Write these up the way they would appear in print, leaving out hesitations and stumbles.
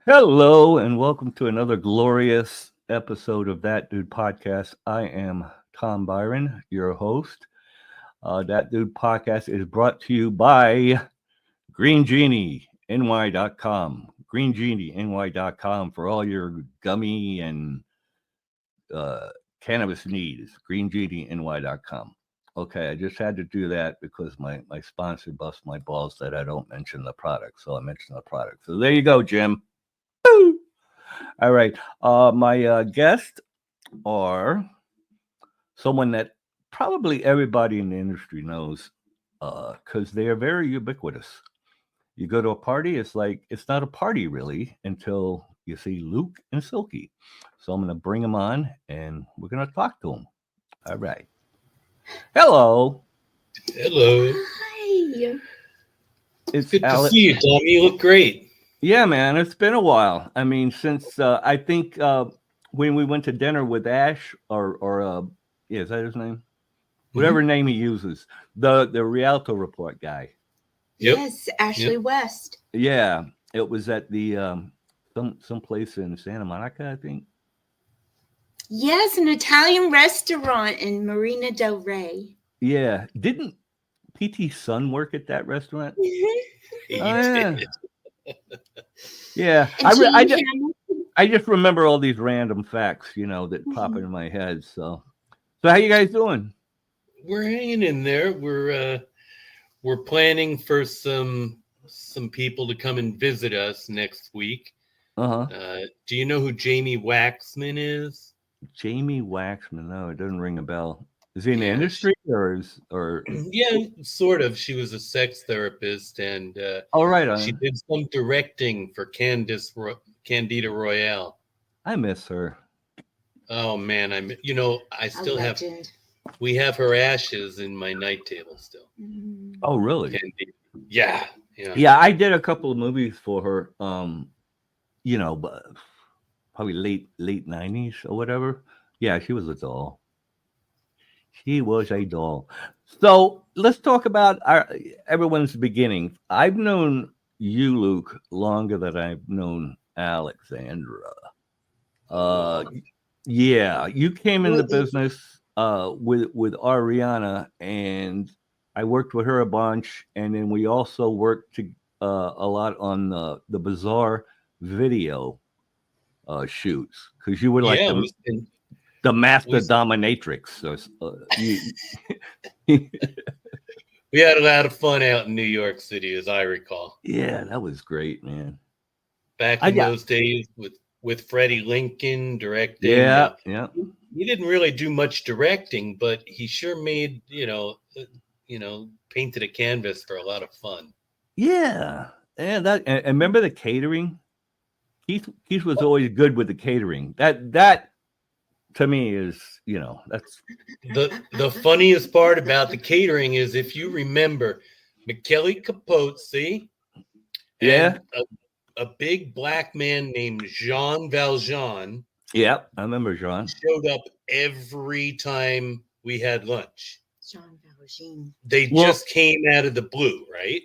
Hello, and welcome to another glorious episode of That Dude Podcast. I am Tom Byron, your host. That Dude Podcast is brought to you by GreenGenieNY.com. GreenGenieNY.com for all your gummy and uh, cannabis needs. GreenGenieNY.com. Okay, I just had to do that because my sponsor busts my balls that I don't mention the product. So I mentioned the product. So there you go, Jim. All right. My guests are someone that probably everybody in the industry knows because they are very ubiquitous. You go to a party, it's like it's not a party really until you see Luke and Silky. So I'm going to bring them on and we're going to talk to them. All right. Hello. Hello. Hi. It's Good to Alex. see you, Tom. You look great. Yeah, man. It's been a while. I mean, since I think when we went to dinner with Ash or yeah, is that his name? Whatever name he uses, the Rialto Report guy. Yep. Yes, Ashley Yep. West. Yeah, it was at the some place in Santa Monica, I think. Yes, an Italian restaurant in Marina del Rey. Yeah, didn't PT Sun work at that restaurant? He Oh, yeah, did. yeah. And Gene Hamilton. I just remember all these random facts, that pop in my head. So how you guys doing? We're hanging in there. We're planning for some people to come and visit us next week. Uh huh. Do you know who Jamie Waxman is? Jamie Waxman. No, it doesn't ring a bell. Is he in the Yeah, industry or? yeah, sort of. She was a sex therapist, and Oh, right she on. did some directing for Candida Royale. I miss her. Oh man, I A still have. legend. We have her ashes in my night table still. Oh, really? Candida. Yeah, yeah. Yeah, I did a couple of movies for her. But probably late '90s or whatever. Yeah, she was a doll. She was a doll. So let's talk about everyone's beginning. I've known you, Luke, longer than I've known Alexandra. Uh, Oh, yeah, you came in the business with Ariana, and I worked with her a bunch, and then we also worked a lot on the Bizarre video shoots because you were like yeah. the master We dominatrix. So we had a lot of fun out in New York City, as I recall. yeah, that was great, man. Back I in got those days with Freddie Lincoln directing. yeah, Now yeah, he didn't really do much directing, but he sure made painted a canvas for a lot of fun. yeah, and and remember the catering. Keith was always good with the catering. That to me is that's The funniest part about the catering is if you remember, McKelly Capote, see, yeah, and a big black man named Jean Valjean yeah. I remember Jean. showed up every time we had lunch. Jean Valjean. They Well, just came out of the blue, right?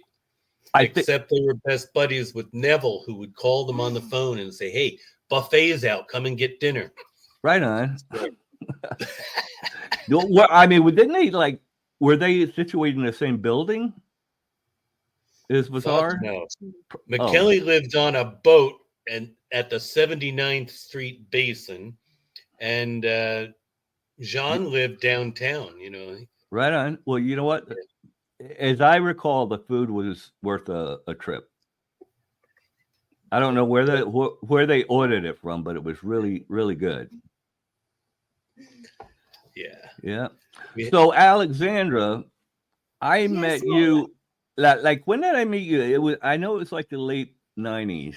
I think Except they were best buddies with Neville, who would call them on the phone and say, "Hey, buffet's out. Come and get dinner." right on. So, Well, I mean, didn't they like? Were they situated in the same building as fuck Bazaar? no. Oh, McKelly lived on a boat and at the 79th Street Basin, and Jean lived downtown. right on. Well, you know what? As I recall, the food was worth a trip. I don't know where they ordered it from, but it was really really good. Yeah. Yeah. We, So Alexandra, I Yes, met Lola. you like when did I meet you? I know it was like the late '90s.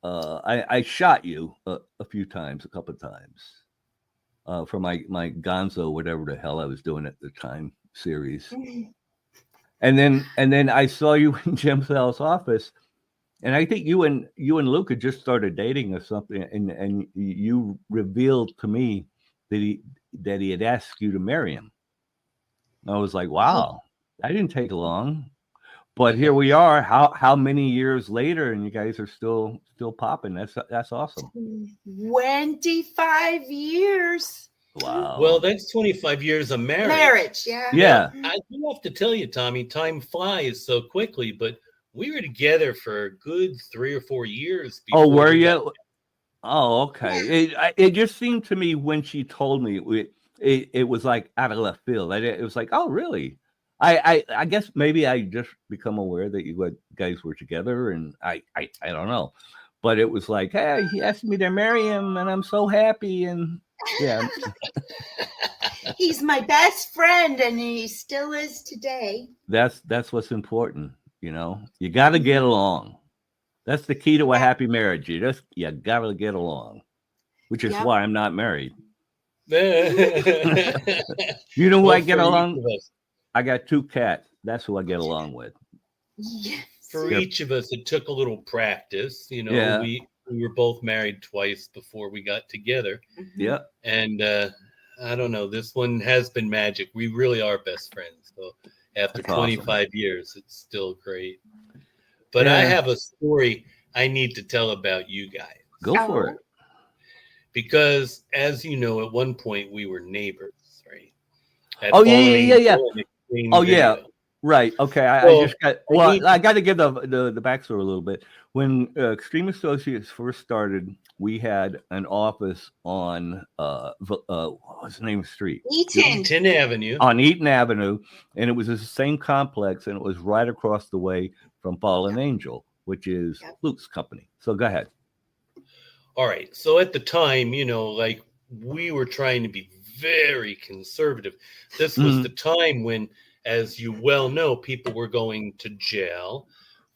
I shot you a few times, a couple of times for my Gonzo, whatever the hell I was doing at the time series, and then I saw you in Jim Sal's office, and I think you and Luke had just started dating or something, and you revealed to me that he had asked you to marry him. I was like, Oh, wow, that didn't take long. But here we are. How many years later, and you guys are still popping? That's awesome. 25 years. Wow. Well, that's 25 years of marriage. Marriage, yeah. Yeah. I do have to tell you, Tommy, time flies so quickly, but we were together for a good 3 or 4 years. Oh, were we you? Oh, okay. It just seemed to me when she told me it was like out of left field. It was like, oh, really? I guess maybe I just become aware that you guys were together, and I don't know, but it was like, hey, he asked me to marry him, and I'm so happy, and yeah. He's my best friend, and he still is today. That's what's important, you know. You got to get along. That's the key to a happy marriage. You got to get along, which is why I'm not married. You know who I get along? I got 2 cats. That's who I get along with. Yes. For each of us, it took a little practice. You know, Yeah. we were both married twice before we got together. Yeah. And I don't know, this one has been magic. We really are best friends. So after That's 25 awesome. years, it's still great. But I have a story I need to tell about you guys. Go for it. Because, as you know, at one point we were neighbors, right? Yeah. Oh, yeah. Right. Okay. I just got. Well, I got to give the backstory a little bit. When Extreme Associates first started, we had an office on what was the name of the street? Eaton Avenue. On Eaton Avenue, and it was the same complex, and it was right across the way from Fallen Angel, which is LUC's company. So go ahead. All right. So at the time, you know, like we were trying to be very conservative. This was the time when, as you well know, people were going to jail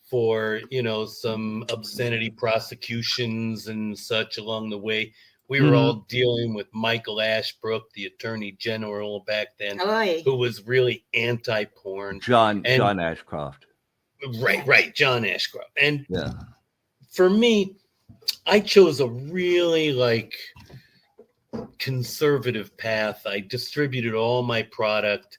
for, you know, some obscenity prosecutions and such along the way. We were all dealing with Michael Ashbrook, the attorney general back then, who was really anti-porn. John Ashcroft. Right. John Ashcroft. And for me, I chose a really conservative path. I distributed all my product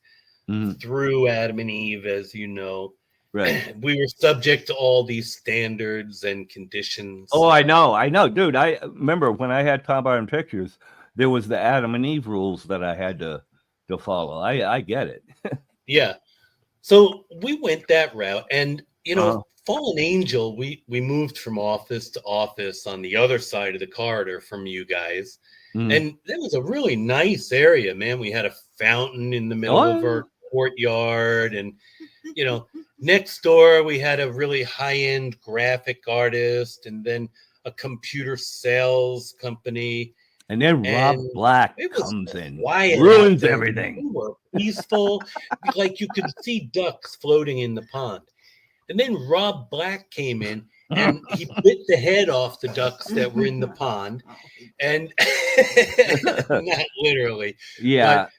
through Adam and Eve, as you know. Right. We were subject to all these standards and conditions. Oh, I know, dude. I remember when I had Tom Barton Pictures, there was the Adam and Eve rules that I had to follow. I get it. Yeah. So we went that route, and you know, Fallen Angel, we moved from office to office on the other side of the corridor from you guys. And that was a really nice area, man. We had a fountain in the middle of our courtyard, and you know, next door we had a really high-end graphic artist, and then a computer sales company. And then Rob Black comes in, ruins everything. We were peaceful, like you could see ducks floating in the pond. And then Rob Black came in and he bit the head off the ducks that were in the pond. And not literally. Yeah. But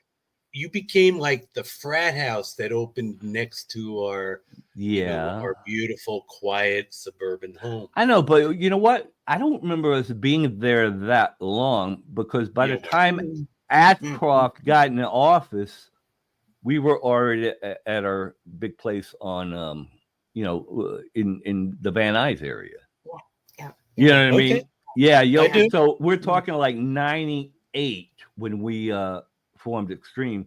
you became like the frat house that opened next to our, our beautiful, quiet suburban home. I know, but you know what? I don't remember us being there that long, because by the time Ashcroft got in the office, we were already at our big place on in the Van Nuys area. Yeah. You know what I mean? Yeah. So we're talking like 98 when we formed Extreme.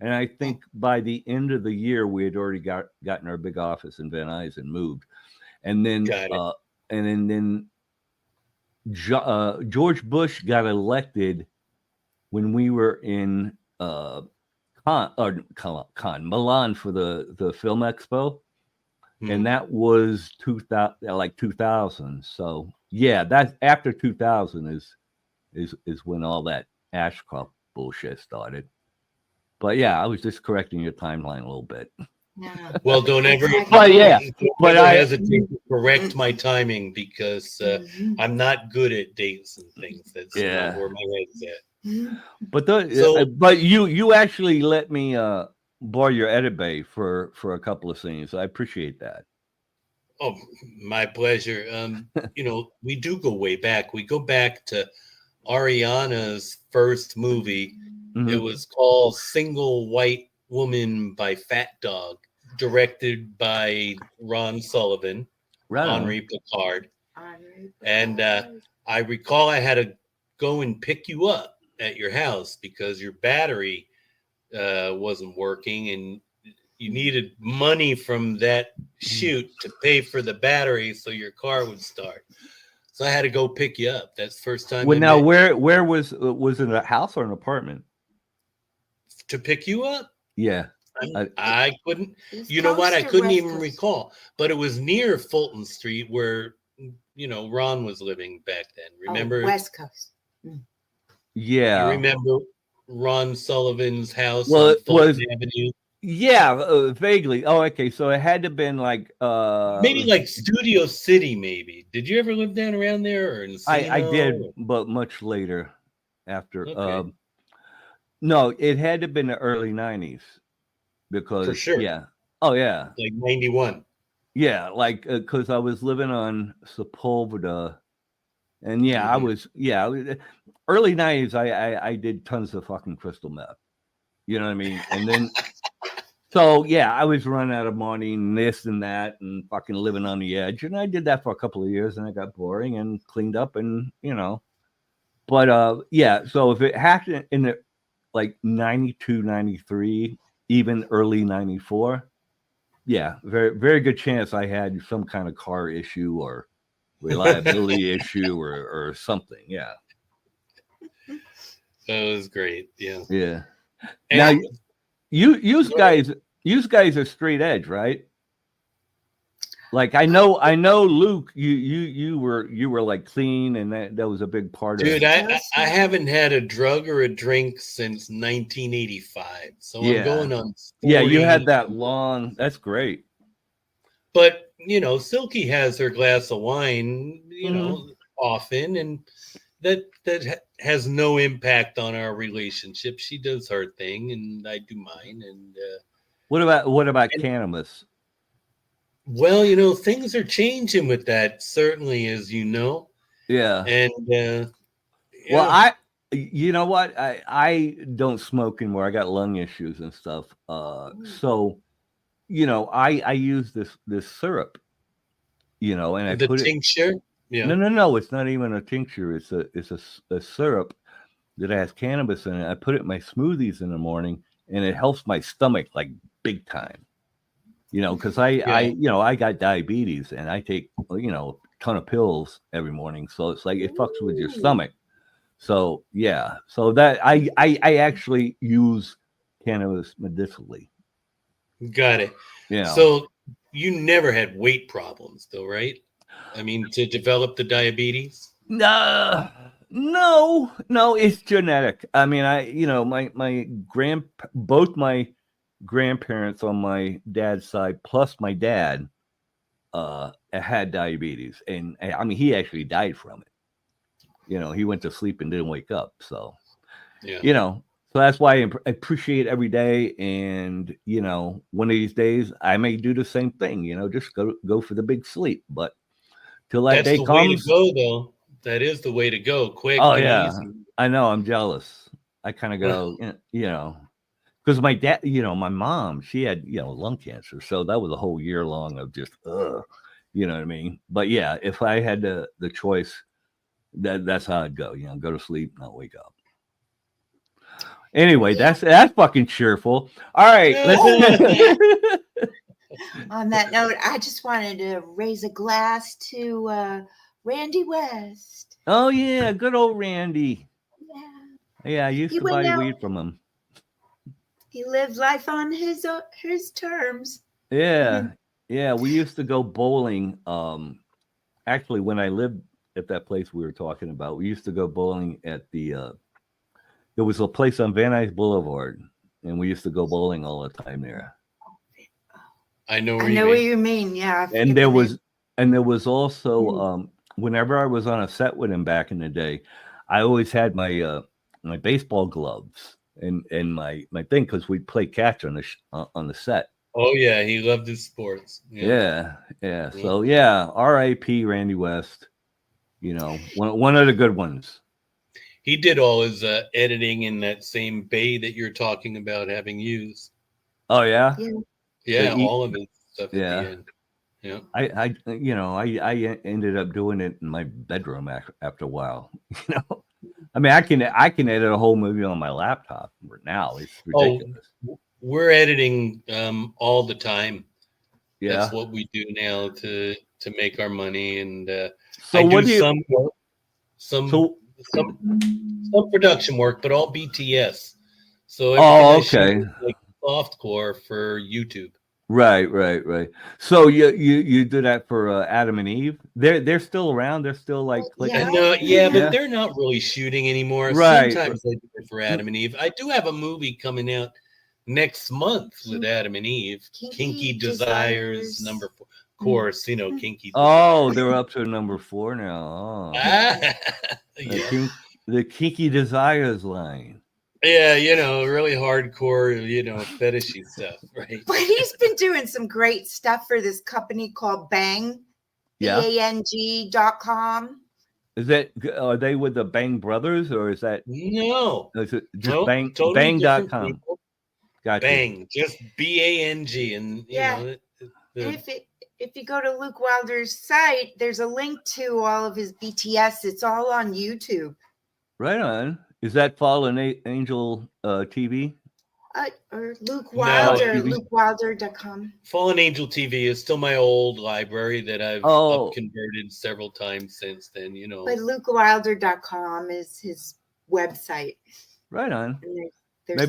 And I think by the end of the year, we had already gotten our big office in Van Nuys and moved. And then then George Bush got elected when we were in Milan for the film expo. And that was 2000. So yeah, that's after 2000 is when all that Ashcroft bullshit started. But yeah, I was just correcting your timeline a little bit. Yeah. Well, don't ever. But I hesitate to correct my timing, because I'm not good at dates and things. That's not where my head's at. But but you actually let me borrow your edit bay for a couple of scenes. I appreciate that. Oh, my pleasure. You know, we do go way back. We go back to Ariana's first movie. It was called Single White Woman by Fat Dog. directed by Ron Sullivan, Right on. Henri Picard. And I recall I had to go and pick you up at your house because your battery wasn't working and you needed money from that shoot to pay for the battery so your car would start. So I had to go pick you up. That's the first time. Well, now where was it a house or an apartment? To pick you up? Yeah. I couldn't. You know what? I couldn't even recall. But it was near Fulton Street where, Ron was living back then. Remember? West Coast. Yeah. You remember Ron Sullivan's house on Fulton Avenue? Yeah, vaguely. Oh, okay. So it had to have been like maybe like Studio City, maybe. Did you ever live down around there or in I did, but much later after. Okay. No, it had to have been the early 90s because for sure. Yeah. Oh yeah. Like 91. Yeah, like because I was living on Sepulveda, and I was early 90s. I did tons of fucking crystal meth. You know what I mean? And then so I was running out of money and this and that and fucking living on the edge. And I did that for a couple of years and I got boring and cleaned up and But so if it happened in the like 92, 93, even early 94, very, very good chance I had some kind of car issue or reliability issue or something. Yeah. That was great. Yeah. Yeah. And now you guys are straight edge, right? Like I know Luke, you were like clean and that was a big part of it. Dude, I haven't had a drug or a drink since 1985. So I'm going on 40. Yeah, you had that long. That's great. But, Silky has her glass of wine, often, and that has no impact on our relationship. She does her thing and I do mine. And what about cannabis? Well, things are changing with that, certainly, as you know. Yeah. And well, you know what? I don't smoke anymore. I got lung issues and stuff. So, I use this syrup, and I the put tincture. Yeah. No, it's not even a tincture. It's a syrup that has cannabis in it. I put it in my smoothies in the morning, and it helps my stomach like big time. Because I got diabetes and I take a ton of pills every morning, so it's like it fucks with your stomach. So so that I actually use cannabis medicinally. Got it. Yeah. So you never had weight problems, though, right? I mean, to develop the diabetes? No, it's genetic. I mean, both my grandparents on my dad's side plus my dad had diabetes, and I mean he actually died from it. He went to sleep and didn't wake up. So so that's why I appreciate every day. And one of these days I may do the same thing, just go for the big sleep. But till that day comes, way to go, though. That is the way to go. Quick. Oh yeah, easy. I know. I'm jealous. I kind of go, because my dad, my mom, she had, lung cancer. So that was a whole year long of just, you know what I mean? But yeah, if I had the choice, that's how I'd go, go to sleep, not wake up. Anyway, that's fucking cheerful. All right. On that note, I just wanted to raise a glass to Randy West. Oh yeah, good old Randy. Yeah, I used to buy weed from him. He lived life on his terms. Yeah. Yeah, we used to go bowling. Actually, when I lived at that place we were talking about, we used to go bowling at there was a place on Van Nuys Boulevard, and we used to go bowling all the time there. I know what you mean. Yeah. And there was also whenever I was on a set with him back in the day, I always had my my baseball gloves and my thing because we'd play catch on the set. Oh yeah, he loved his sports. Yeah. So R.I.P. Randy West. One of the good ones. He did all his editing in that same bay that you're talking about having used. Oh yeah. Yeah, all of his stuff at Yeah. the end. Yeah. I ended up doing it in my bedroom after a while. I mean, I can edit a whole movie on my laptop now. It's ridiculous. We're editing all the time. Yeah. That's what we do now to make our money, and So I what do do you? some work, some production work, but all BTS. So everything I shoot Okay. is like softcore for YouTube. Right. So you do that for Adam and Eve. They're still around. They're still like clicking. Yeah. But they're not really shooting anymore. Right. Sometimes I do it for Adam and Eve. I do have a movie coming out next month with Adam and Eve. Kinky Desires number 4. Of course, Kinky Desires. Oh, they're up to number 4 now. Oh. Yeah. The Kinky Desires line. Yeah, really hardcore, fetishy stuff, right? But he's been doing some great stuff for this company called Bang, BANG.com. Are they with the Bang Brothers, or is that no? Is it just Bang totally Bang.com? Gotcha. Bang, just BANG, and if you go to Luke Wylder's site, there's a link to all of his BTS. It's all on YouTube. Right on. Is that Fallen Angel TV? Or Luke Wylder, LukeWylder.com. Fallen Angel TV is still my old library that I've converted several times since then, But LukeWylder.com is his website. Right on. There's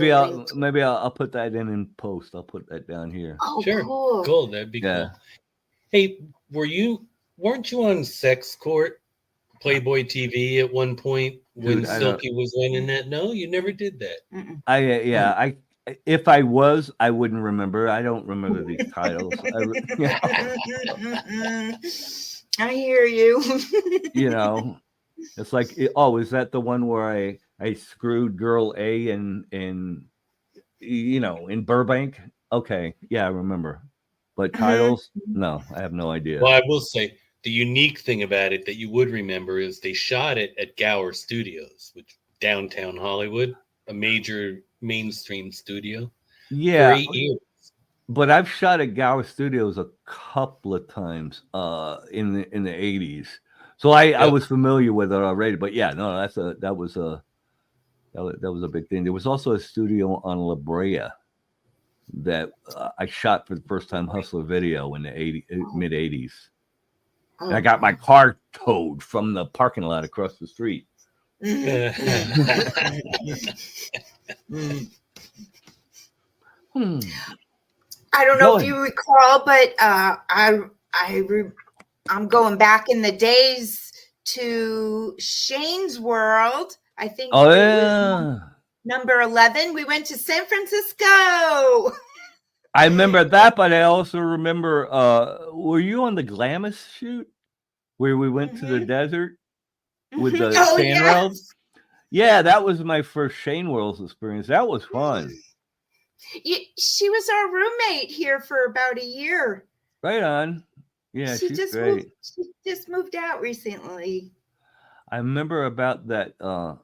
maybe I'll put that in post. I'll put that down here. Oh, sure. Cool. That'd be cool. Hey, weren't you on Sex Court, Playboy TV at one point when Silky was running that? No, you never did that. If I was, I wouldn't remember. I don't remember these titles. I hear you. It's like, is that the one where I screwed girl A in Burbank? Okay, yeah, I remember. But titles, no, I have no idea. Well, I will say the unique thing about it that you would remember is they shot it at Gower Studios, which downtown Hollywood, a major mainstream studio. Yeah, for 8 years. But I've shot at Gower Studios a couple of times in the 80s, so I was familiar with it already. But yeah, no, that was a big thing. There was also a studio on La Brea that I shot for the first time, Hustler Video, in the mid 80s. And I got my car towed from the parking lot across the street. I don't know if you recall, but I'm going back in the days to Shane's World. I think. Oh yeah. Number 11. We went to San Francisco. I remember that, but I also remember. Were you on the Glamis shoot where we went to the desert with the Shane Worlds? Yeah, that was my first Shane Worlds experience. That was fun. She was our roommate here for about a year. Right on. Yeah, she's great. She just moved out recently. I remember about that the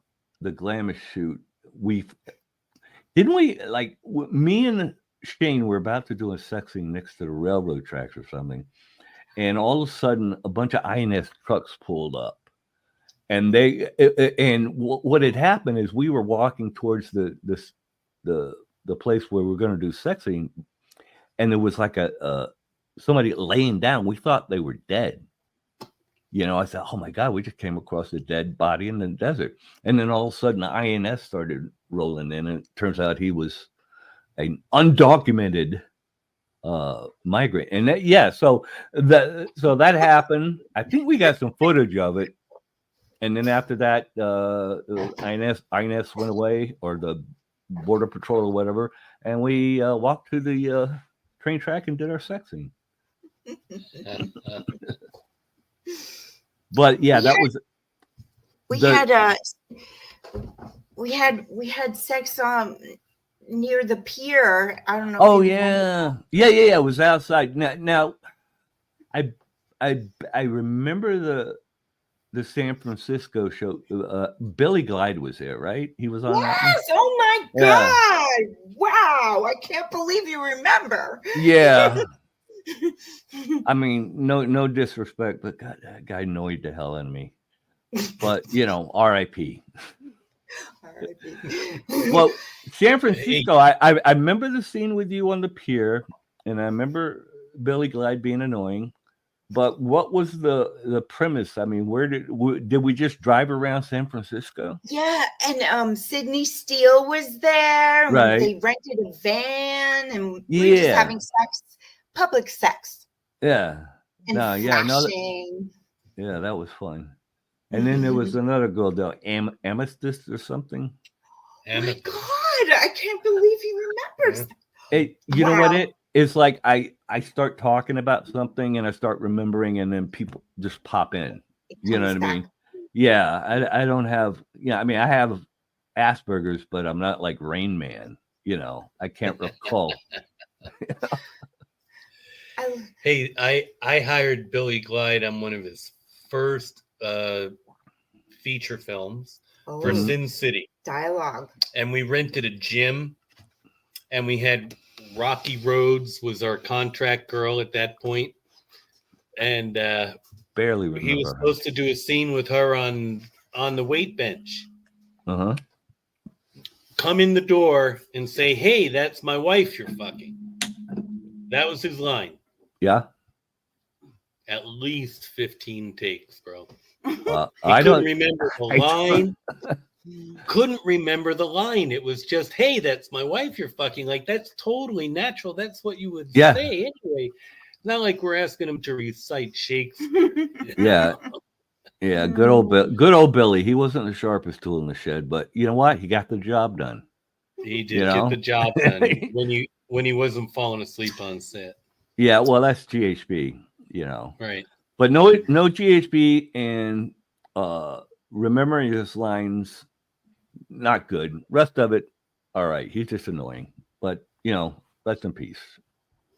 Glamis shoot. Me and Shane were about to do a sex scene next to the railroad tracks or something, and all of a sudden a bunch of INS trucks pulled up, and what had happened is we were walking towards the place where we're going to do sex scene, and there was like somebody laying down. We thought they were dead. I said, oh my God, we just came across a dead body in the desert. And then all of a sudden the INS started rolling in, and it turns out he was an undocumented migrant. And so that happened. I think we got some footage of it. And then after that, INS went away, or the Border Patrol or whatever, and we walked to the train track and did our sex scene. But yeah, that was. We had sex near the pier. I don't know. Oh yeah. It was outside. Now, I remember the San Francisco show. Billy Glide was there, right? He was on that one. Yes. Oh my Yeah. God. Wow. I can't believe you remember. Yeah. I mean, no disrespect, but God, that guy annoyed the hell out of me. But R.I.P. Well, San Francisco, I remember the scene with you on the pier, and I remember Billy Glide being annoying. But what was the premise? I mean, did we just drive around San Francisco? Yeah, and Sydney Steele was there. And Right. they rented a van, and we were just having sex, public sex. Yeah. And flashing. That was fun. And then there was another girl, though, Amethyst or something. Oh my God, I can't believe you remember. Hey, you know what it's like? I start talking about something and I start remembering, and then people just pop in. You know what I mean? Yeah, I don't have. I mean, I have Asperger's, but I'm not like Rain Man. I can't recall. Hey, I hired Billy Glide on one of his first feature films for Sin City. Dialogue. And we rented a gym, and we had Rocky Rhodes was our contract girl at that point. And barely remember. He was supposed to do a scene with her on the weight bench. Uh-huh. Come in the door and say, "Hey, that's my wife you're fucking." That was his line. Yeah. At least 15 takes, bro. I couldn't remember the line. Couldn't remember the line. It was just, "Hey, that's my wife you're fucking." Like, that's totally natural. That's what you would say anyway. Not like we're asking him to recite Shakespeare. Yeah. Yeah, good old Billy. He wasn't the sharpest tool in the shed, but you know what? He got the job done. He did get the job done when he wasn't falling asleep on set. Yeah, well, that's GHB, Right. But no GHB, and remembering his lines, not good. Rest of it, all right. He's just annoying, but rest in peace.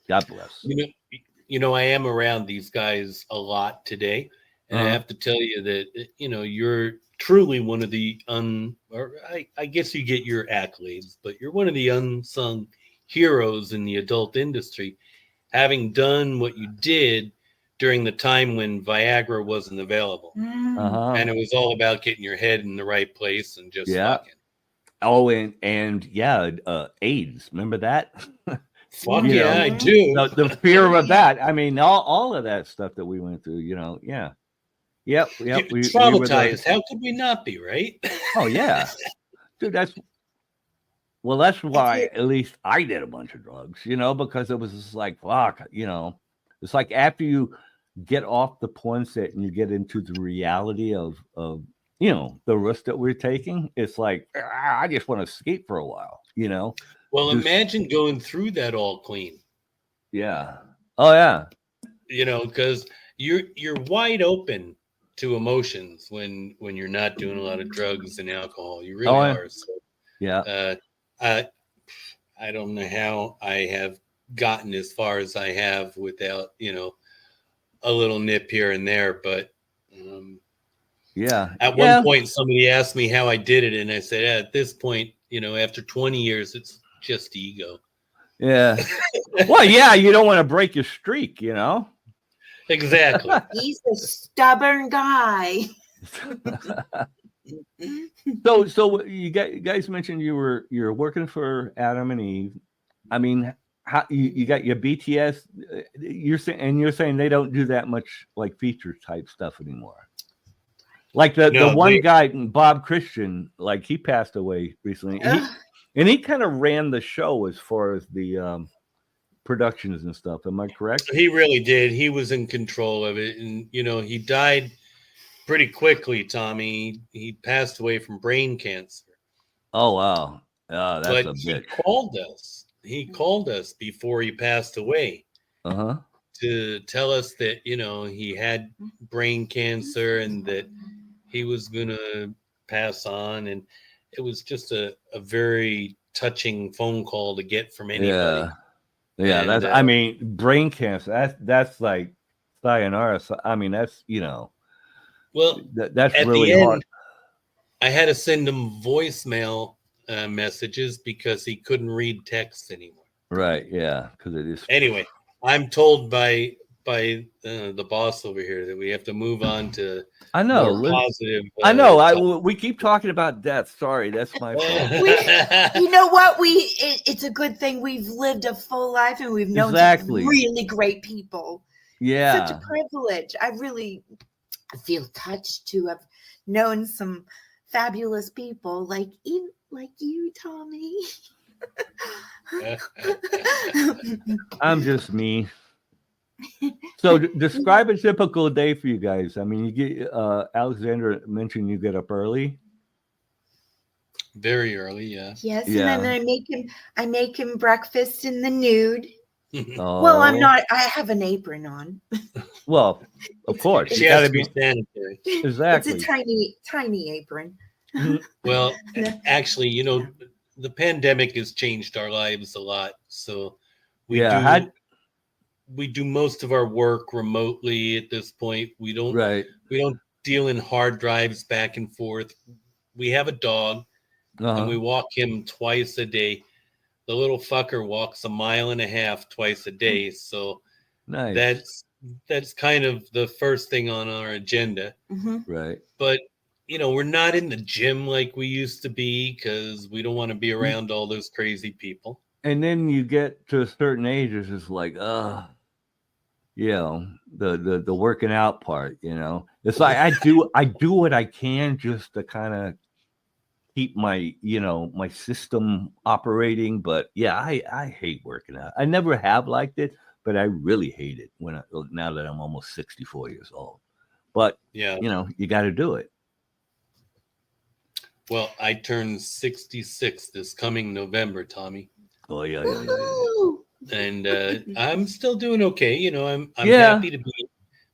God bless. I am around these guys a lot today, and I have to tell you that you're truly one of the I guess you get your accolades, but you're one of the unsung heroes in the adult industry, having done what you did during the time when Viagra wasn't available. And it was all about getting your head in the right place and just fucking. Oh, and AIDS. Remember that? Fuck yeah, I do. The fear of that. I mean, all of that stuff that we went through, yeah. Yep. We traumatized. How could we not be, right? Oh, yeah. Dude, that's why at least I did a bunch of drugs, because it was just like, fuck, it's like after you get off the porn set and you get into the reality of the risk that we're taking, it's like, I just want to escape for a while, Well, imagine going through that all clean. Yeah. Oh, yeah. Because you're wide open to emotions when you're not doing a lot of drugs and alcohol. You really are. So, yeah. I don't know how I have gotten as far as I have without, a little nip here and there. But at one point, somebody asked me how I did it, and I said, at this point, after 20 years, it's just ego. Yeah. Well, yeah, you don't want to break your streak, Exactly. He's a stubborn guy. So you guys mentioned you're working for Adam and Eve. I mean, how you got your BTS? You're saying they don't do that much like feature type stuff anymore. Like the one guy, Bob Christian, like he passed away recently, and he kind of ran the show as far as the productions and stuff. Am I correct? He really did. He was in control of it, and he died pretty quickly, Tommy. He passed away from brain cancer. Oh, wow. Oh, that's but a bitch. He called us before he passed away to tell us that, he had brain cancer and that he was going to pass on. And it was just a very touching phone call to get from anybody. Yeah. And, I mean, brain cancer, that's like sayonara. I mean, that's, Well, That's at really the end, hard. I had to send him voicemail messages because he couldn't read text anymore. Right? Yeah, because it is. Anyway, I'm told by the boss over here that we have to move on to I know. more positive. I know. We keep talking about death. Sorry, that's my fault. You know what? It's a good thing we've lived a full life and we've known some really great people. Yeah, such a privilege. I feel touched to have known some fabulous people like you, Tommy. I'm just me. So describe a typical day for you guys. I mean, you get Alexandra mentioned you get up early. Very early, yeah. Yes, yeah. And then I make him breakfast in the nude. Oh. Well, I'm not. I have an apron on. Well, of course, she has to be sanitary. Exactly. It's a tiny apron. Well, actually, you know, the pandemic has changed our lives a lot. So we do most of our work remotely at this point. We don't deal in hard drives back and forth. We have a dog, and we walk him twice a day. The little fucker walks 1.5 miles twice a day. So nice. That's kind of the first thing on our agenda. Mm-hmm. Right. But, you know, we're not in the gym like we used to be because we don't want to be around all those crazy people. And then you get to a certain age, it's just like, you know, the working out part, you know. It's like I do what I can just to kind of keep my, you know, my system operating. But yeah, I hate working out. I never have liked it, but I really hate it now that I'm almost 64 years old. But yeah, you know, you got to do it. Well, I turn 66 this coming November, Tommy. Oh yeah. And I'm still doing okay. You know, I'm happy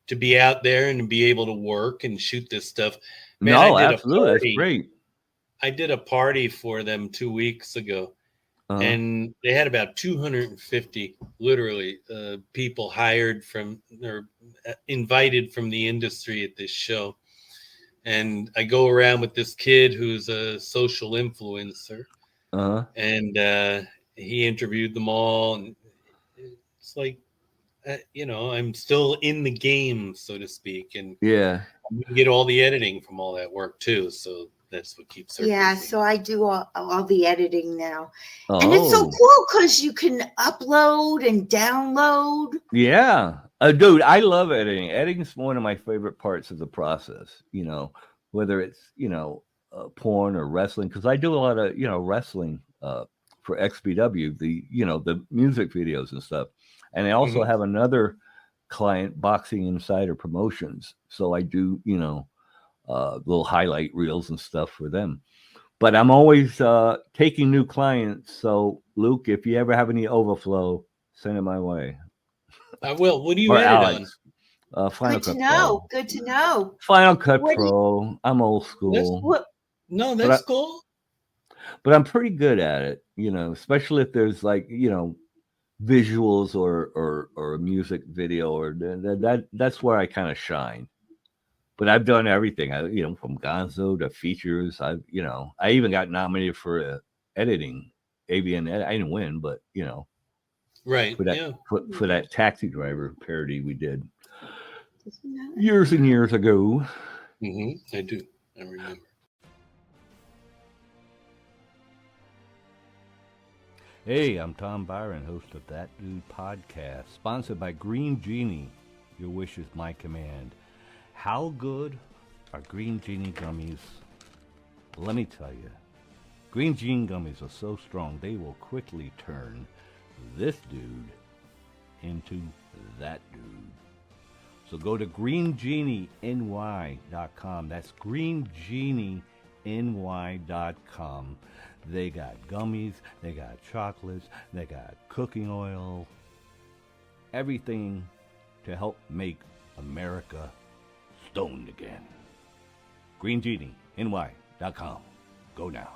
to be out there and to be able to work and shoot this stuff. Man, absolutely, that's great. I did a party for them 2 weeks ago, and they had about 250 literally people hired from or invited from the industry at this show. And I go around with this kid who's a social influencer, and he interviewed them all. And it's like, you know, I'm still in the game, so to speak, and yeah, you get all the editing from all that work too. So that's what keeps her busy. So I do all the editing now, and it's so cool because you can upload and download. Yeah. Dude, I love editing. Editing is one of my favorite parts of the process, you know, whether it's, you know, porn or wrestling, because I do a lot of, you know, wrestling for XBW, the music videos and stuff. And I also have another client, Boxing Insider Promotions. So I do, you know, little highlight reels and stuff for them. But I'm always taking new clients. So, Luke, if you ever have any overflow, send it my way. I will. What do you edit Alex, on? Final Cut Pro. Good to know. Final Cut Pro. I'm old school. That's cool. But I'm pretty good at it, you know, especially if there's like, you know, visuals or a music video, or that's where I kind of shine. But I've done everything. You know, from Gonzo to features. I even got nominated for editing, AVN. I didn't win, but you know. Right. For that Taxi Driver parody we did years and years ago. I do. I remember. Hey, I'm Tom Byron, host of That Dude Podcast, sponsored by Green Genie. Your wish is my command. How good are Green Genie gummies? Let me tell you. Green Genie gummies are so strong, they will quickly turn this dude into that dude. So go to greengenieny.com. That's greengenieny.com. They got gummies, they got chocolates, they got cooking oil, everything to help make America stoned again. greengenieny.com. Go now.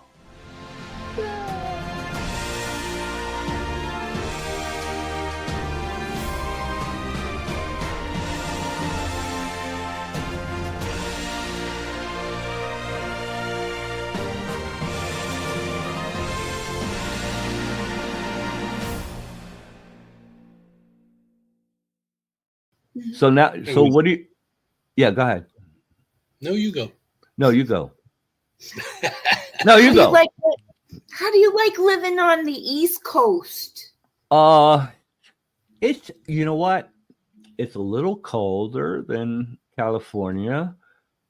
So now, It so was- what do you? Yeah, go ahead. No, you go. No, you go. No, you go. How do you like living on the East Coast? It's, you know what? It's a little colder than California,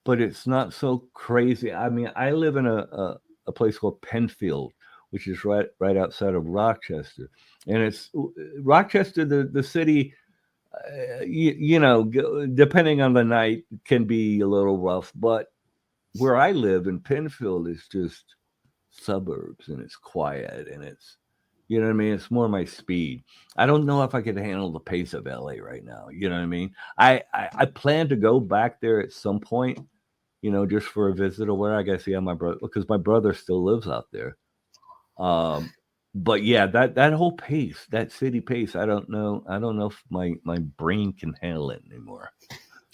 but it's not so crazy. I mean, I live in a place called Penfield, which is right outside of Rochester, and it's Rochester, the city. Depending on the night, can be a little rough, but where I live in Penfield is just suburbs, and it's quiet, and it's, you know what I mean? It's more my speed. I don't know if I could handle the pace of LA right now. You know what I mean? I plan to go back there at some point, just for a visit or where I guess, yeah, my brother, because my brother still lives out there. But yeah, that whole pace, that city pace, I don't know if my brain can handle it anymore.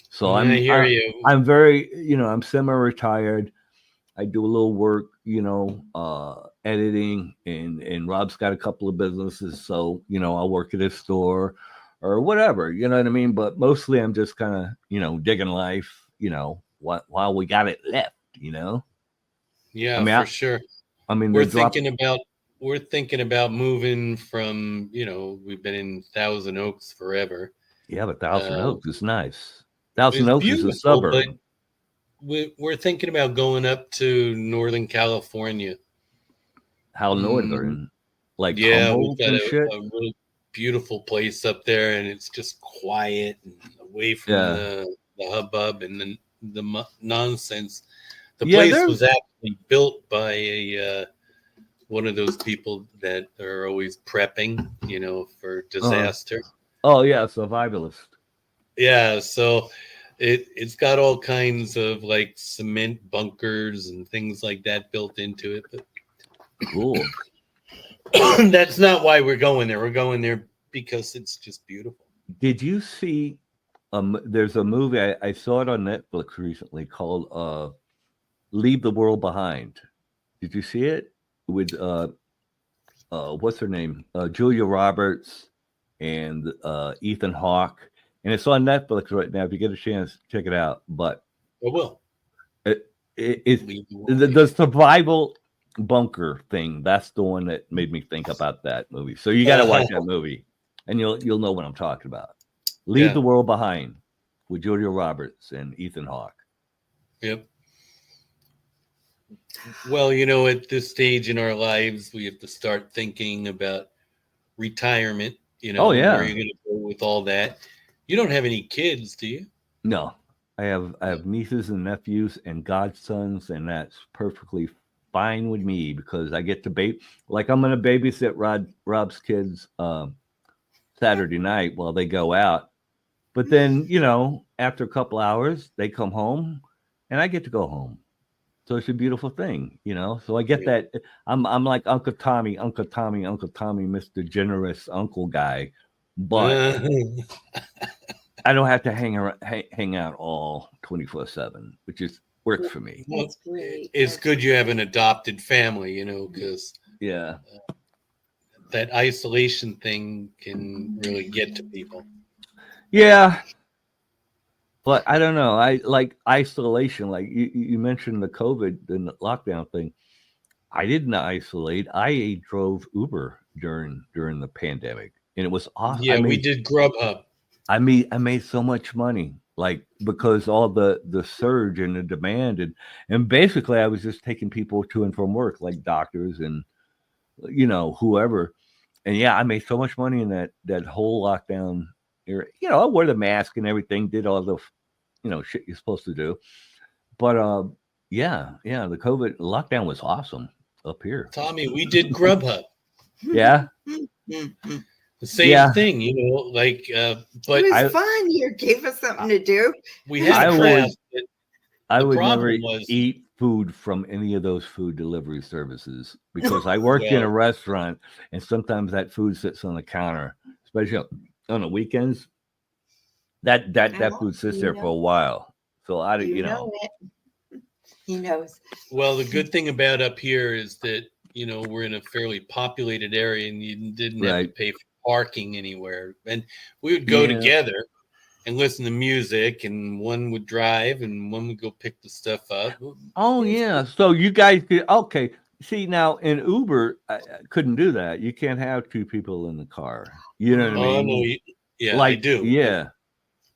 So I hear you. I'm very, I'm semi-retired. I do a little work, editing, and Rob's got a couple of businesses, so I'll work at his store or whatever, you know what I mean? But mostly I'm just kind of, digging life, while we got it left, Yeah, I mean, for sure. I mean, We're thinking about moving from, we've been in Thousand Oaks forever. yeah, but Thousand Oaks is nice. Thousand It's Oaks is a beautiful, but suburb. we're thinking about going up to Northern California. How northern? Like Yeah, we've Humboldt got and a shit? really beautiful place up there, and it's just quiet and away from Yeah. the hubbub and the nonsense. The Yeah, place was actually built by one of those people that are always prepping, for disaster. Oh yeah, survivalist. Yeah, so it's got all kinds of like cement bunkers and things like that built into it. But Cool. that's not why we're going there. We're going there because it's just beautiful. Did you see? There's a movie I saw it on Netflix recently called "Leave the World Behind." Did you see it with what's her name? Julia Roberts and Ethan Hawke, and it's on Netflix right now. If you get a chance, check it out. But I will. it's Leave the world the survival bunker thing. That's the one that made me think about that movie. So you got to watch that movie, and you'll know what I'm talking about. Leave the World Behind with Julia Roberts and Ethan Hawke. Yep. Well, at this stage in our lives, we have to start thinking about retirement. Oh yeah. Where you're going to go with all that. You don't have any kids, do you? No, I have nieces and nephews and godsons, and that's perfectly fine with me because I get to like I'm gonna babysit Rob's kids Saturday night while they go out. But then, after a couple hours, they come home and I get to go home. So it's a beautiful thing, So I get that. I'm like Uncle Tommy, Mr. Generous Uncle guy. But I don't have to hang out all 24/7, which works for me. That's great. It's good you have an adopted family, because that isolation thing can really get to people. Yeah. But I don't know. I like isolation. Like you mentioned the COVID and the lockdown thing. I didn't isolate. I drove Uber during the pandemic, and it was awesome. Yeah, we did Grubhub. I made so much money, like because all the surge and the demand, and basically I was just taking people to and from work, like doctors and whoever. And yeah, I made so much money in that whole lockdown era. I wore the mask and everything, did all the shit you're supposed to do. But the COVID lockdown was awesome up here. Tommy, we did Grubhub. Yeah. The same thing, but it was fun. You gave us something to do. We had a craft. I would never eat food from any of those food delivery services because I worked in a restaurant, and sometimes that food sits on the counter, especially on the weekends. That food sits there for a while. So I don't, know it. He knows. Well, the good thing about up here is that we're in a fairly populated area, and you didn't have to pay for parking anywhere. And we would go together, and listen to music, and one would drive and one would go pick the stuff up. Oh yeah. So you guys could okay. See now in Uber, I couldn't do that. You can't have two people in the car. You know what I Oh mean? no, yeah, I Like do. yeah.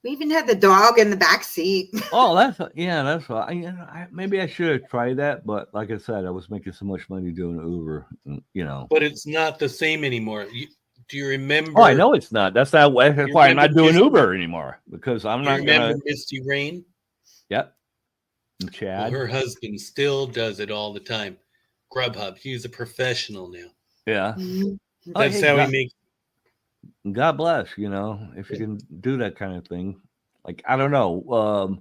We even had the dog in the back seat. Oh, that's why. Maybe I should have tried that, but like I said, I was making so much money doing Uber. But it's not the same anymore. Do you remember? Oh, I know it's not. That's why I'm not doing Uber anymore because I'm not remember gonna. Misty Rain? Yep. And Chad. Well, her husband still does it all the time. Grubhub. He's a professional now. Yeah. That's how he makes. God bless. If you can do that kind of thing. Like I don't know.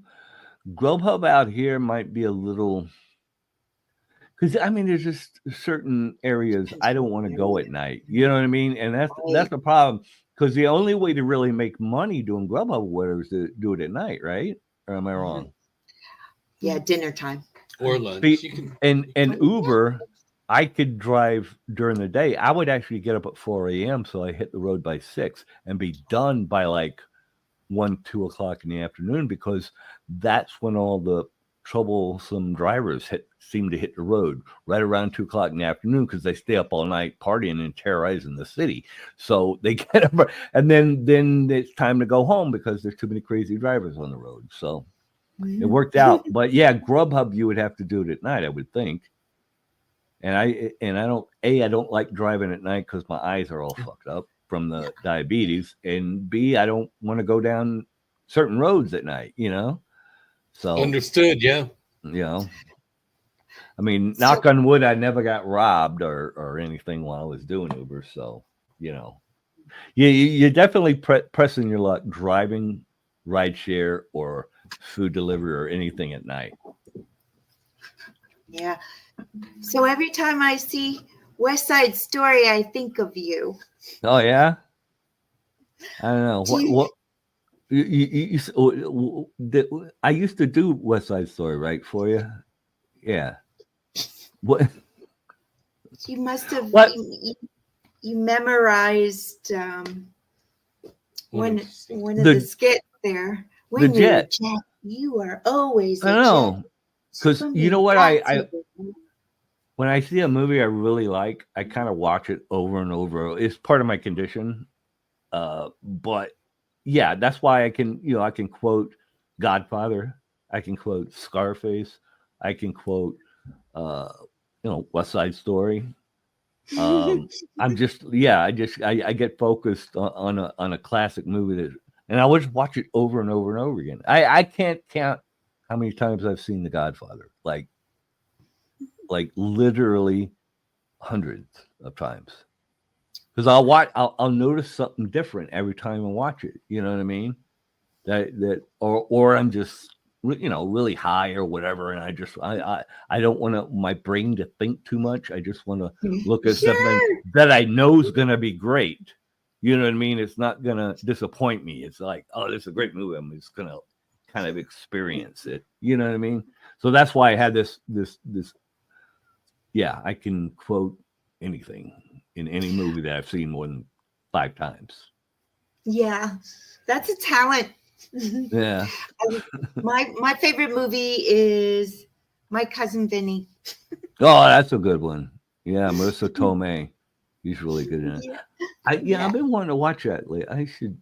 Grubhub out here might be a little. Because there's just certain areas I don't want to go at night. You know what I mean? And that's the problem. Because the only way to really make money doing Grubhub or whatever is to do it at night, right? Or am I wrong? Yeah, dinner time or lunch. And Uber, I could drive during the day. I would actually get up at 4 a.m. so I hit the road by 6 and be done by like 1, 2 o'clock in the afternoon because that's when all the troublesome drivers seem to hit the road right around 2 o'clock in the afternoon because they stay up all night partying and terrorizing the city. So they get up and then it's time to go home because there's too many crazy drivers on the road. So it worked out. But yeah, Grubhub, you would have to do it at night, I would think. And I don't like driving at night because my eyes are all fucked up from the diabetes, and B, I don't want to go down certain roads at night, So understood, yeah. Knock on wood, I never got robbed or anything while I was doing Uber. So, you're definitely pressing your luck driving, rideshare, or food delivery or anything at night. Yeah. So every time I see West Side Story, I think of you. Oh yeah. I don't know what I used to do West Side Story, right, for you. Yeah. What? You must have. What? You memorized one of the skits there. When the jet. You are always. I know. Because you know what I when I see a movie I really like, I kind of watch it over and over. It's part of my condition. But yeah, that's why I can quote Godfather. I can quote Scarface. I can quote, West Side Story. I get focused on a classic movie and I would just watch it over and over and over again. I can't count how many times I've seen The Godfather. Like literally hundreds of times. Because I'll notice something different every time I watch it. You know what I mean? Or I'm just really high or whatever, and I don't want my brain to think too much. I just want to look at something that I know is gonna be great. You know what I mean? It's not gonna disappoint me. It's like, oh, this is a great movie. I'm just gonna kind of experience it. You know what I mean? So that's why I had this. Yeah, I can quote anything in any movie that I've seen more than 5 times. Yeah, that's a talent. Yeah. My favorite movie is My Cousin Vinny. Oh, that's a good one. Yeah, Marissa Tomei. He's really good in it. I've been wanting to watch that lately. I should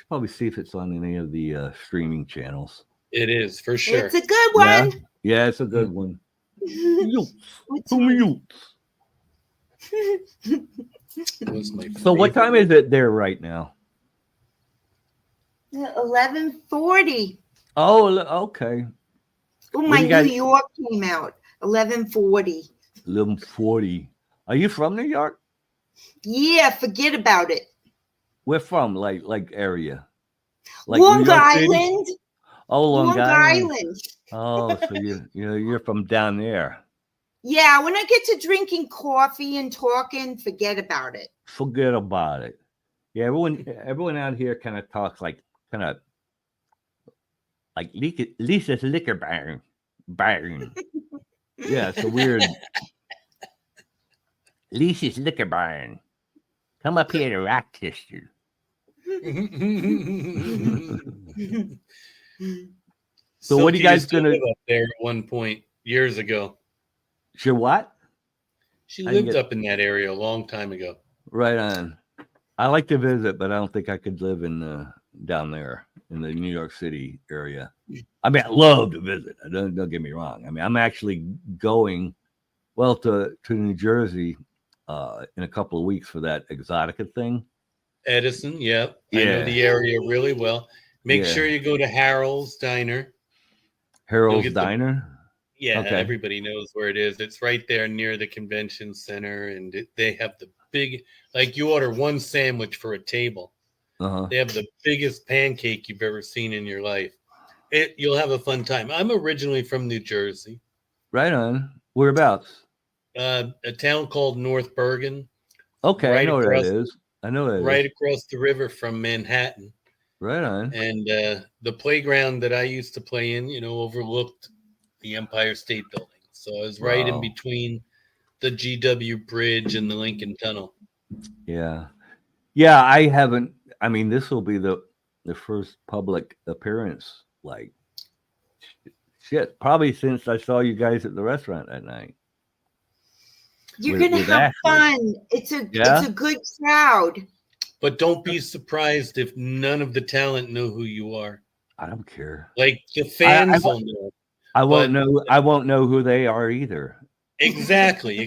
probably see if it's on any of the streaming channels. It is, for sure. It's a good one. Yeah, it's a good one. So what time is it there right now? 11:40. Oh, okay. Oh, my New York came out. 11:40. 11:40. Are you from New York? Yeah, forget about it. We're from like area. Like Long Island. Oh, Long Island. Oh, so you're from down there. Yeah, when I get to drinking coffee and talking, forget about it. Forget about it. Yeah, everyone out here kind of talks like Lisa's liquor barn. Yeah, it's a weird. Lisa's liquor barn. Come up here to Rochester. So what are you guys going to gonna live up there at one point years ago? Sure, what? She lived up in that area a long time ago. Right on. I like to visit, but I don't think I could live in down there in the New York City area. I mean, I love to visit. Don't get me wrong. I mean, I'm actually going to New Jersey in a couple of weeks for that Exotica thing. Edison, yep. Yeah. I know the area really well. Make sure you go to Harold's Diner. Harold's Diner? Okay. Everybody knows where it is. It's right there near the convention center, and they have the big, like you order one sandwich for a table. They have the biggest pancake you've ever seen in your life. You'll have a fun time. I'm originally from New Jersey. Right on. Whereabouts? A town called North Bergen. Okay, right, I know where that is. I know that right across the river from Manhattan. Right on. And the playground that I used to play in, overlooked the Empire State Building. So I was right in between the GW Bridge and the Lincoln Tunnel. Yeah. Yeah, I haven't. I mean, this will be the first public appearance, like, shit, probably since I saw you guys at the restaurant that night. You're going to have fun. It's a good crowd. But don't be surprised if none of the talent know who you are. I don't care. Like the fans will know. I won't know. I won't know who they are either. Exactly.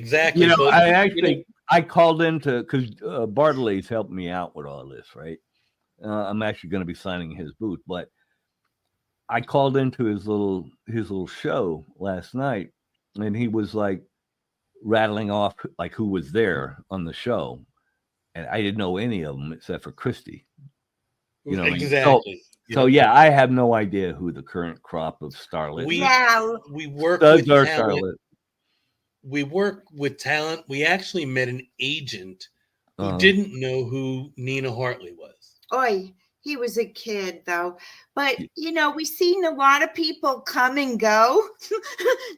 I called into because Bartley's helped me out with all this, right? I'm actually going to be signing his booth, but I called into his little show last night, and he was like rattling off like who was there on the show, and I didn't know any of them except for Christy. Exactly. So yeah, I have no idea who the current crop of starlets. We work with talent. We work with talent. We actually met an agent who didn't know who Nina Hartley was. Oy, he was a kid though. But we've seen a lot of people come and go.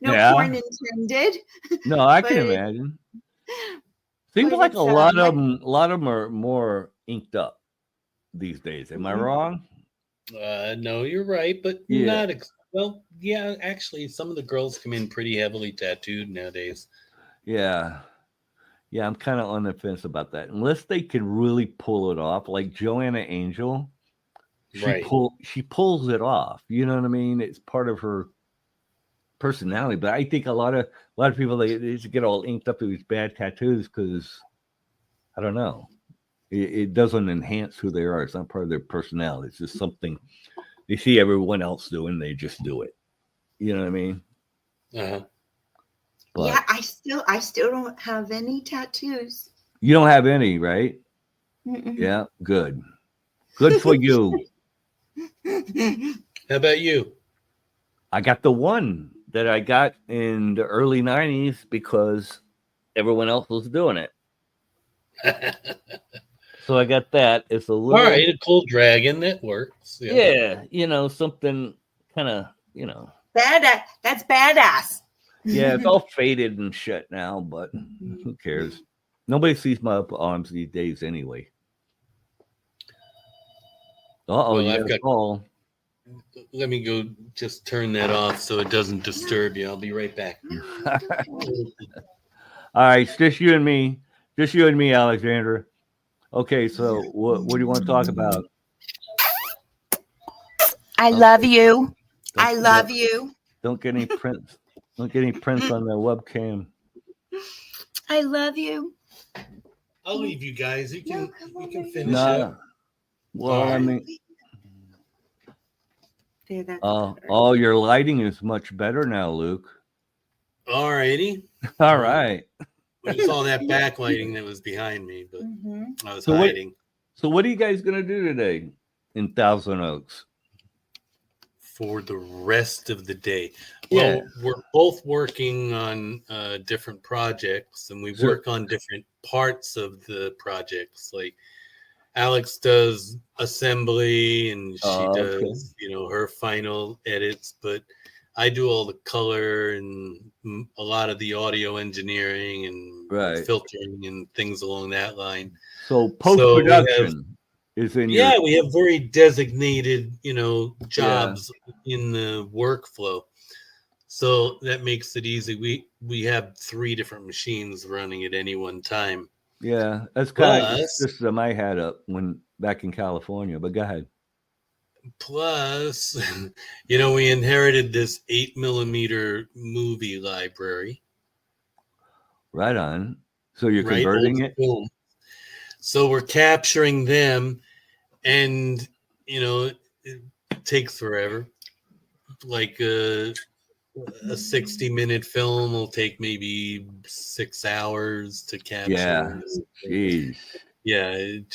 No point intended. No, I can imagine. Seems like a lot of them are more inked up these days. Am I wrong? No, you're right, but not. Well, yeah, actually, some of the girls come in pretty heavily tattooed nowadays. Yeah, I'm kind of on the fence about that. Unless they can really pull it off, like Joanna Angel, she pulls it off. You know what I mean? It's part of her personality. But I think a lot of people they just get all inked up with these bad tattoos because I don't know. It doesn't enhance who they are. It's not part of their personality. It's just something they see everyone else doing. They just do it. You know what I mean? But, yeah, I still don't have any tattoos. You don't have any, right? Mm-mm. Yeah, good for you. How about you? I got the one that I got in the early 90s because everyone else was doing it. So I got that. It's a little a cool dragon that works. Yeah, something kind of, That's badass. Yeah, it's all faded and shit now, but who cares? Nobody sees my upper arms these days anyway. Let me go just turn that off so it doesn't disturb you. I'll be right back. All right, it's just you and me, Alexandra. Okay, so what do you want to talk about? I love you. I love you. Don't get any prints. Don't get any prints on the webcam. I love you. I'll leave you guys. You can finish up. Well, I mean, your lighting is much better now, Luke. All righty. All right. It's all that backlighting that was behind me, but I was hiding. So what are you guys going to do today in Thousand Oaks? For the rest of the day. Well, we're both working on different projects, and we work on different parts of the projects. Like Alex does assembly, and she does, her final edits, but I do all the color and a lot of the audio engineering and filtering and things along that line. So post-production is in Yeah, your. we have very designated, jobs in the workflow. So that makes it easy. We have 3 different machines running at any one time. Yeah, that's kind of the Plus, system I had up when back in California. But go ahead. plus, we inherited this 8mm movie library, Right on. So you're right? Old converting it? film. So we're capturing them, and it takes forever. Like a 60-minute film will take maybe 6 hours to Yeah. capture. Jeez. Yeah, it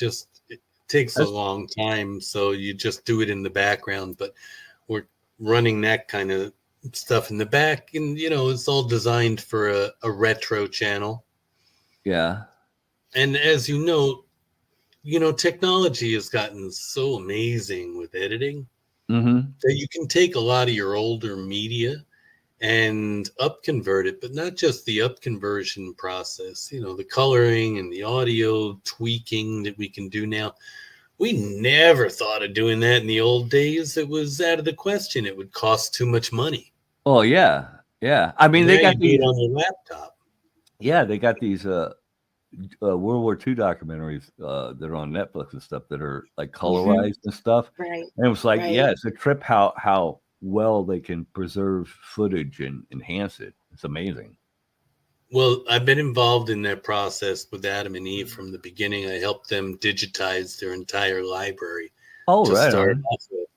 takes a That's long time, so you just do it in the background. But we're running that kind of stuff in the back, and it's all designed for a retro channel. yeah. And as technology has gotten so amazing with editing Mm-hmm. that you can take a lot of your older media and upconvert it, but not just the upconversion process, the coloring and the audio tweaking that we can do now. We never thought of doing that in the old days. It was out of the question. It would cost too much money. Oh yeah. Yeah. I mean, And they now got you do it these. on your laptop. Yeah, they got these World War II documentaries that are on Netflix and stuff that are like colorized and stuff. Right. And it was like, Right. yeah, it's a trip how well they can preserve footage and enhance it. It's amazing. Well, I've been involved in that process with Adam and Eve from the beginning. I helped them digitize their entire library Oh, to right start on. off with.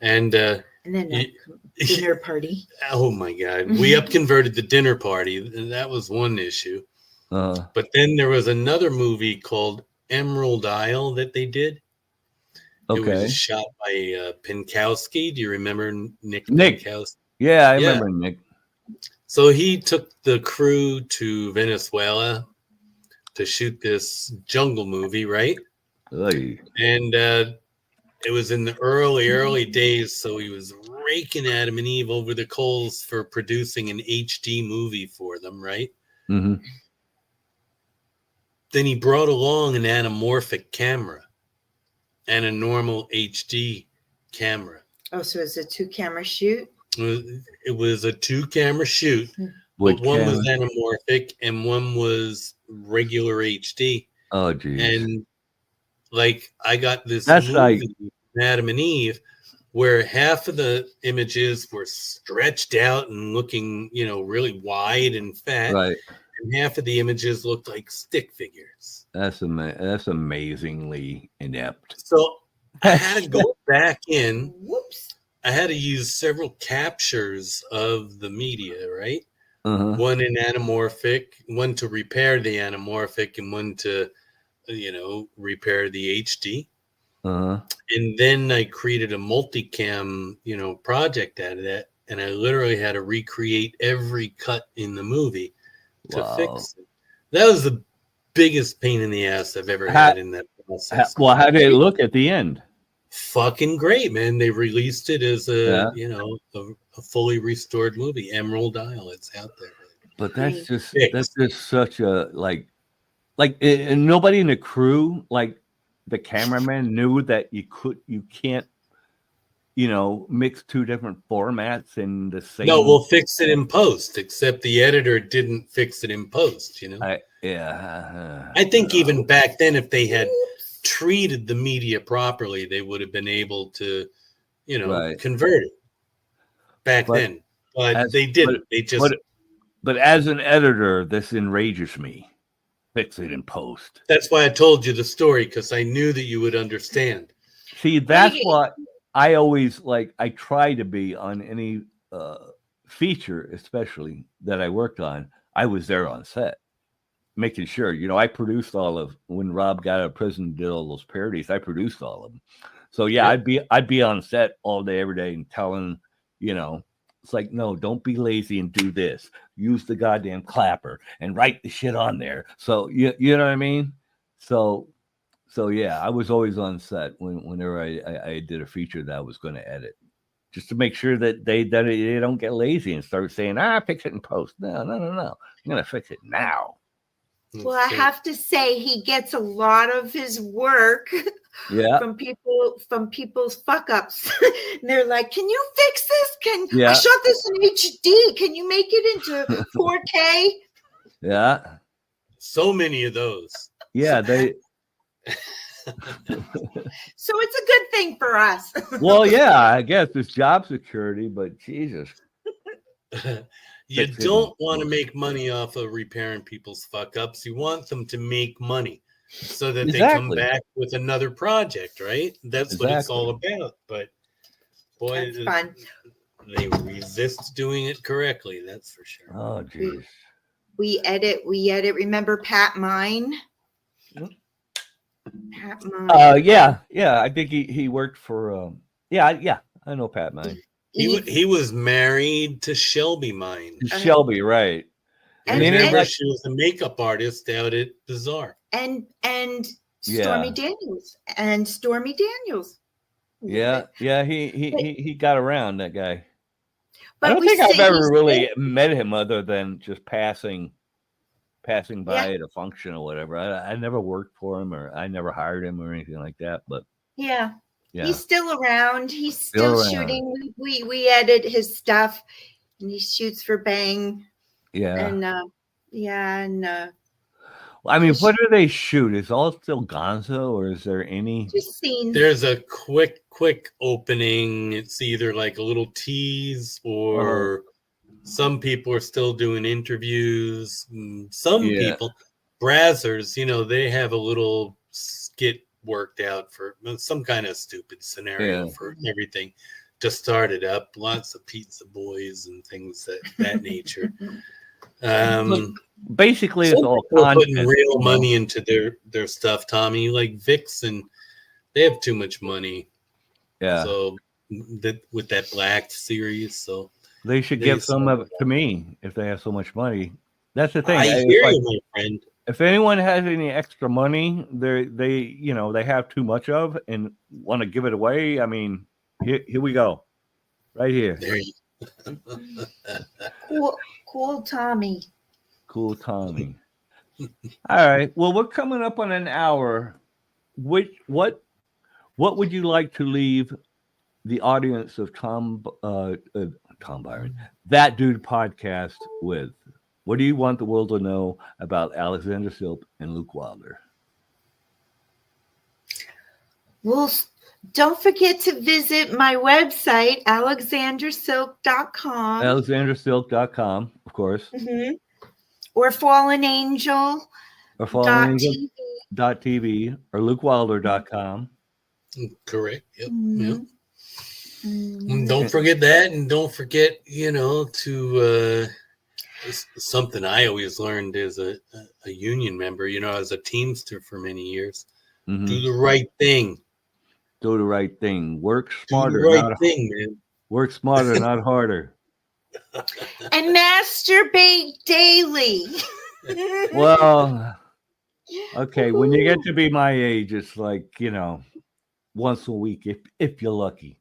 And then a dinner party. Oh my God. We upconverted the dinner party. And that was one issue. But then there was another movie called Emerald Isle that they did. It Okay. was shot by Pinkowski. Do you remember Nick Nick. Pinkowski? Yeah, I remember Nick. So he took the crew to Venezuela to shoot this jungle movie, right? Oy. And it was in the early days, so he was raking Adam and Eve over the coals for producing an HD movie for them, right? Mm-hmm. Then he brought along an anamorphic camera and a normal HD camera. Oh, so it's a 2-camera shoot? It was a 2-camera shoot, But one was anamorphic and one was regular HD. Oh, geez. And like I got this That's movie, like Adam and Eve, where half of the images were stretched out and looking, really wide and fat. right. And half of the images looked like stick figures. That's amazingly inept. So I had to go back in. Whoops. I had to use several captures of the media, right? Uh-huh. One in anamorphic, one to repair the anamorphic, and one to, repair the HD. Uh-huh. And then I created a multicam, project out of that. And I literally had to recreate every cut in the movie to fix it. That was the biggest pain in the ass I've ever had in that process. How did it look at the end? Fucking great, man. They released it as a fully restored movie, Emerald Isle. It's out there. But that's just such a and nobody in the crew, like the cameraman, knew that you can't mix 2 different formats in the same. No, we'll fix it in post, except the editor didn't fix it in post, I think even back then, if they had treated the media properly, they would have been able to, convert it back then. But they didn't. But as an editor, this enrages me. Fix it in post. That's why I told you the story, because I knew that you would understand. See, that's what I always I try to be on any feature, especially that I worked on. I was there on set, making sure, I produced all of when Rob got out of prison, did all those parodies. I produced all of them. So yeah. I'd be on set all day, every day, and telling, it's like, no, don't be lazy and do this. Use the goddamn clapper and write the shit on there. So you know what I mean? So yeah, I was always on set whenever I did a feature that I was going to edit, just to make sure that they don't get lazy and start saying, fix it in post. No. I'm going to fix it now. Well, I have to say he gets a lot of his work from people's fuck ups. And they're like, "Can you fix this? I shot this in HD. Can you make it into 4K?" Yeah. So many of those. Yeah, they. So it's a good thing for us. Well, yeah, I guess it's job security, but Jesus. You don't want to make money off of repairing people's fuck ups. You want them to make money so that they come back with another project, right? That's what it's all about. But boy, that's fun. They resist doing it correctly. That's for sure. Oh, geez. We edit. Remember Pat Mine? Pat Mine. Yeah. I think he worked for. I know Pat Mine. He was married to Shelby Mine. Shelby, right? And remember, she was a makeup artist out at Bazaar. And Stormy Daniels. Yeah. He got around, that guy. But I don't think I've ever really met him other than just passing by at a function or whatever. I never worked for him, or I never hired him or anything like that. But yeah. He's still around. He's still shooting. We edit his stuff, and he shoots for Bang. Yeah. And I mean, what do they shoot? Is all still Gonzo, or is there any? Just scenes. There's a quick opening. It's either like a little tease, or some people are still doing interviews. Some people, Brazzers, they have a little skit worked out for some kind of stupid scenario for everything to start it up. Lots of pizza boys and things that nature. Basically, it's all putting real money into their stuff, Tommy. Like Vixen, they have too much money. Yeah. So with that Black series, so they should give some of it to me if they have so much money. That's the thing. I hear you, my friend. If anyone has any extra money, they have too much of and want to give it away. I mean, here we go, right here. There you Cool Tommy. Cool Tommy. All right. Well, we're coming up on an hour. What would you like to leave the audience of Tom Byron, That Dude podcast with? What do you want the world to know about Alexandra Silk and Luke Wylder? Well, don't forget to visit my website, alexandrasilk.com. Alexandrasilk.com, of course. Mm-hmm. Or Fallen Angel. Or fallenangel.tv or LukeWylder.com. Correct. Yep. Mm-hmm. Yep. Mm-hmm. Don't forget that, and don't forget, to something I always learned as a union member, as a Teamster for many years. Mm-hmm. Do the right thing. Do the right thing. Work smarter. Do the right thing, man. Work smarter, not harder. And masturbate daily. Well, okay. When you get to be my age, it's like, once a week, if you're lucky.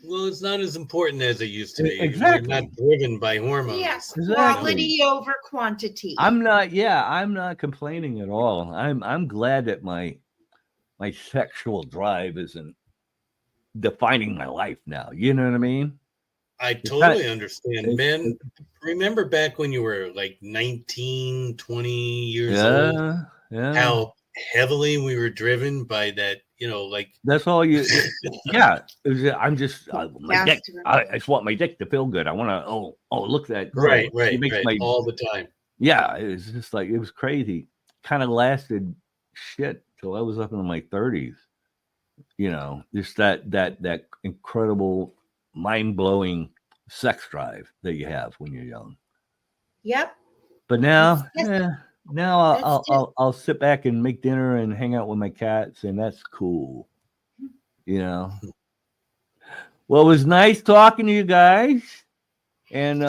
Well, it's not as important as it used to be. Exactly. You're not driven by hormones. Yes, exactly. Quality over quantity. I'm not complaining at all. I'm glad that my sexual drive isn't defining my life now. You know what I mean? I totally understand, man. Remember back when you were like 19, 20 years old? Yeah. How heavily we were driven by that, that's all you. Yeah. I'm just, my dick. I just want my dick to feel good. I want to, look at that. Right. All the time. Yeah. It was just like, it was crazy. Kind of lasted shit till I was up in my 30s. Just that incredible, mind-blowing sex drive that you have when you're young. Yep. But now I'll sit back and make dinner and hang out with my cats, and that's cool. Well, it was nice talking to you guys, and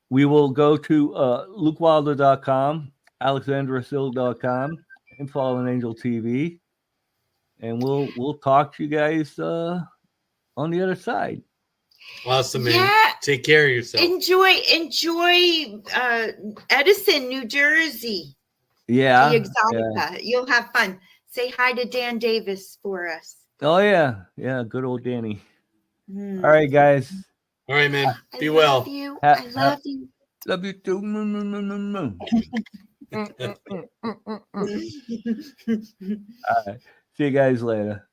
we will go to LukeWylder.com, AlexandraSilk.com, and Fallen Angel TV, and we'll talk to you guys on the other side. Awesome, man. Yeah. Take care of yourself. Enjoy Edison, New Jersey. Yeah. The Exotica. Yeah. You'll have fun. Say hi to Dan Davis for us. Oh, yeah. Yeah, good old Danny. All right, guys. All right, man. Be well. well. You. I love you. Love you too. All right. See you guys later.